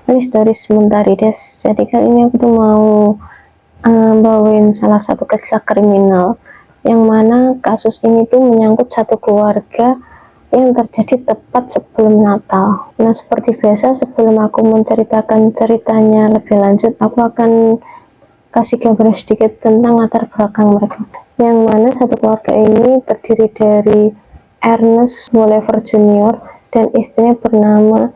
Ini story sebentar des. Jadi kan ini aku tuh mau bawain salah satu kisah kriminal yang mana kasus ini tuh menyangkut satu keluarga yang terjadi tepat sebelum Natal. Nah, seperti biasa sebelum aku menceritakan ceritanya lebih lanjut, aku akan kasih gambaran sedikit tentang latar belakang mereka. Yang mana satu keluarga ini terdiri dari Ernest Wollever Jr. dan istrinya bernama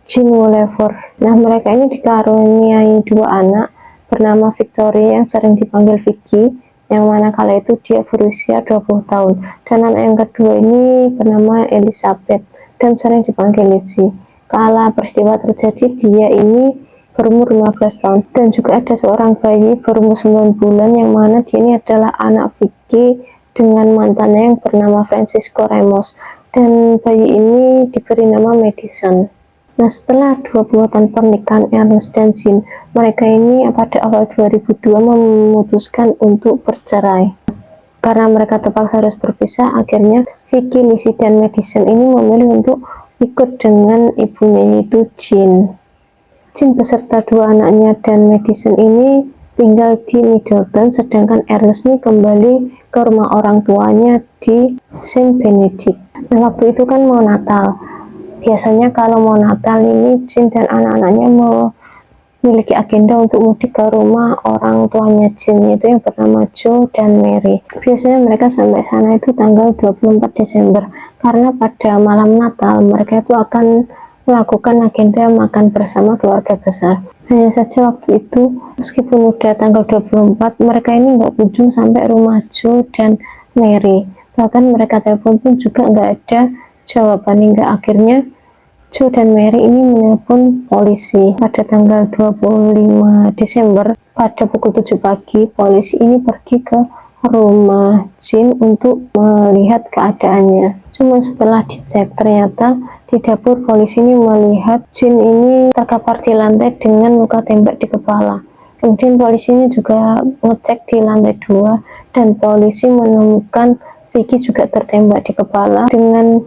Jean Wollever. Nah, mereka ini dikaruniai dua anak bernama Victoria yang sering dipanggil Vicky, yang mana kala itu dia berusia 20 tahun, dan anak yang kedua ini bernama Elizabeth dan sering dipanggil Lizzie. Kala peristiwa terjadi dia ini berumur 15 tahun, dan juga ada seorang bayi berumur 9 bulan yang mana dia ini adalah anak Vicky dengan mantannya yang bernama Francisco Ramos, dan bayi ini diberi nama Madison. Nah, setelah 20 tahun pernikahan Ernest dan Jean, mereka ini pada awal 2002 memutuskan untuk bercerai. Karena mereka terpaksa harus berpisah, akhirnya Vicky, Lizzie, dan Madison ini memilih untuk ikut dengan ibunya, yaitu Jean. Jean beserta dua anaknya dan Madison ini tinggal di Middleton, sedangkan Ernest ini kembali ke rumah orang tuanya di Saint Benedict. Nah, waktu itu kan mau Natal. Biasanya kalau mau Natal ini Jean dan anak-anaknya memiliki agenda untuk mudik ke rumah orang tuanya Jean, yaitu yang bernama Joe dan Mary. Biasanya mereka sampai sana itu tanggal 24 Desember, karena pada malam Natal mereka itu akan melakukan agenda makan bersama keluarga besar. Hanya saja waktu itu, meskipun udah tanggal 24, mereka ini nggak kunjung sampai rumah Joe dan Mary. Bahkan mereka telepon pun juga nggak ada jawaban, hingga akhirnya Joe dan Mary ini menelpon polisi. Pada tanggal 25 Desember pada pukul 7 pagi, polisi ini pergi ke rumah Jean untuk melihat keadaannya. Cuma setelah dicek, ternyata di dapur polisi ini melihat Jean ini terkapar di lantai dengan luka tembak di kepala. Kemudian polisi ini juga ngecek di lantai 2 dan polisi menemukan Vicky juga tertembak di kepala dengan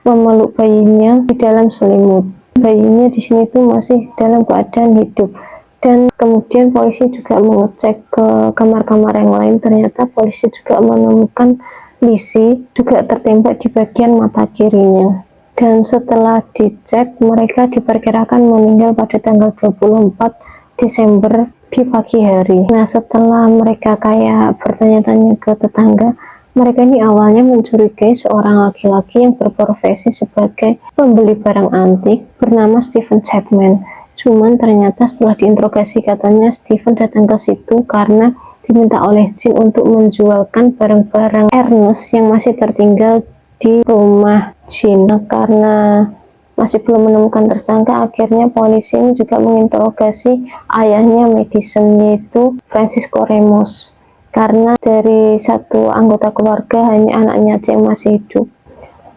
memeluk bayinya di dalam selimut. Bayinya di sini tuh masih dalam keadaan hidup. Dan kemudian polisi juga mengecek ke kamar-kamar yang lain. Ternyata polisi juga menemukan Lizzie juga tertembak di bagian mata kirinya. Dan setelah dicek, mereka diperkirakan meninggal pada tanggal 24 Desember di pagi hari. Nah, setelah mereka kayak bertanya-tanya ke tetangga, mereka ini awalnya mencurigai seorang laki-laki yang berprofesi sebagai pembeli barang antik bernama Stephen Chapman. Cuman ternyata setelah diinterogasi, katanya Stephen datang ke situ karena diminta oleh Jean untuk menjualkan barang-barang Ernest yang masih tertinggal di rumah Jean. Nah, karena masih belum menemukan tersangka, akhirnya polisi ini juga menginterogasi ayahnya Madison, yaitu Francisco Ramos. Karena dari satu anggota keluarga hanya anaknya aja yang masih hidup.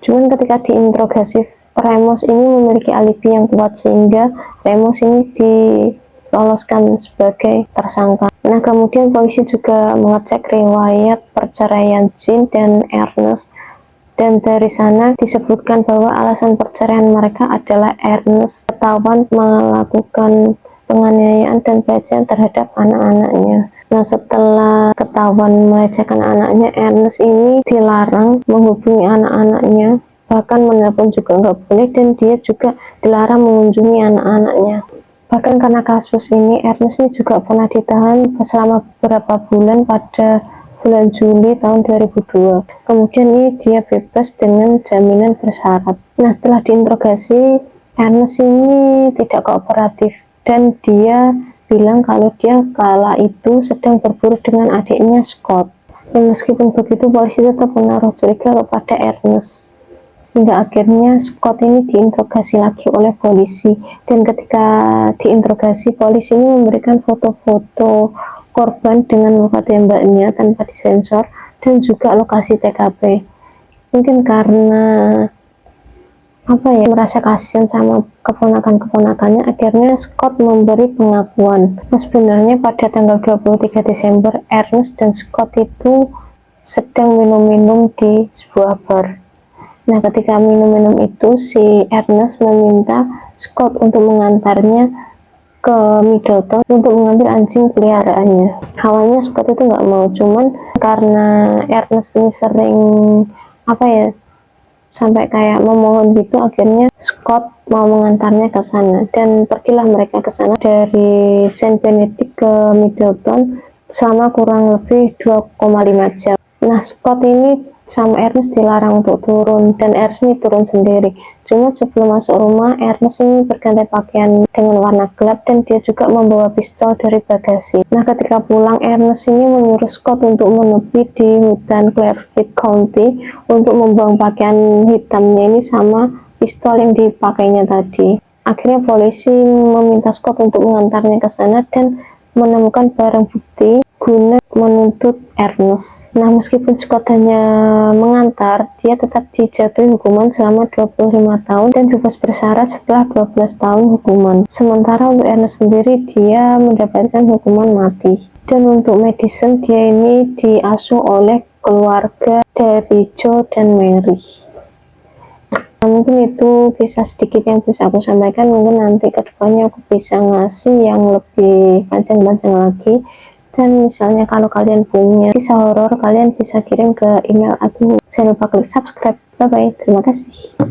Cuman ketika diinterogasi, Ramos ini memiliki alibi yang kuat sehingga Ramos ini diloloskan sebagai tersangka. Nah, kemudian polisi juga mengecek riwayat perceraian Jean dan Ernest, dan dari sana disebutkan bahwa alasan perceraian mereka adalah Ernest ketahuan melakukan penganiayaan dan pelecehan terhadap anak-anaknya. Nah, setelah ketahuan melecehkan anaknya, Ernest ini dilarang menghubungi anak-anaknya, bahkan menelpon juga nggak boleh, dan dia juga dilarang mengunjungi anak-anaknya. Bahkan karena kasus ini, Ernest ini juga pernah ditahan selama beberapa bulan pada bulan Juli tahun 2002. Kemudian ini dia bebas dengan jaminan bersyarat. Nah, setelah diinterogasi, Ernest ini tidak kooperatif dan dia bilang kalau dia kala itu sedang berburu dengan adiknya Scott. Dan meskipun begitu, polisi tetap menaruh curiga kepada Ernest. Hingga akhirnya Scott ini diinterogasi lagi oleh polisi. Dan ketika diinterogasi, polisi ini memberikan foto-foto korban dengan luka tembaknya tanpa disensor dan juga lokasi TKP. Mungkin karena merasa kasihan sama keponakan-keponakannya, akhirnya Scott memberi pengakuan. Nah, sebenarnya pada tanggal 23 Desember Ernest dan Scott itu sedang minum-minum di sebuah bar. Nah, ketika minum-minum itu si Ernest meminta Scott untuk mengantarnya ke Middleton untuk mengambil anjing peliharaannya. Awalnya Scott itu nggak mau, cuman karena Ernest ini sering sampai kayak memohon gitu, akhirnya Scott mau mengantarnya ke sana dan pergilah mereka ke sana dari Saint Benedict ke Middleton selama kurang lebih 2,5 jam. Nah, Scott ini sama Ernest dilarang untuk turun dan Ernest ini turun sendiri. Cuma sebelum masuk rumah, Ernest ini berganti pakaian dengan warna gelap dan dia juga membawa pistol dari bagasi. Nah, ketika pulang, Ernest ini menyuruh Scott untuk menepi di hutan Clearfield County untuk membuang pakaian hitamnya ini sama pistol yang dipakainya tadi. Akhirnya polisi meminta Scott untuk mengantarnya ke sana dan menemukan barang bukti guna menuntut Ernest. Nah, meskipun Scott hanya mengantar, dia tetap dijatuhi hukuman selama 25 tahun dan bebas bersyarat setelah 12 tahun hukuman. Sementara untuk Ernest sendiri, dia mendapatkan hukuman mati. Dan untuk Madison, dia ini diasuh oleh keluarga dari Joe dan Mary. Nah, mungkin itu kisah sedikit yang bisa aku sampaikan. Mungkin nanti kedepannya aku bisa ngasih yang lebih panjang-panjang lagi. Dan misalnya kalau kalian punya kisah horor, kalian bisa kirim ke email aku. Jangan lupa klik subscribe. Bye bye, terima kasih.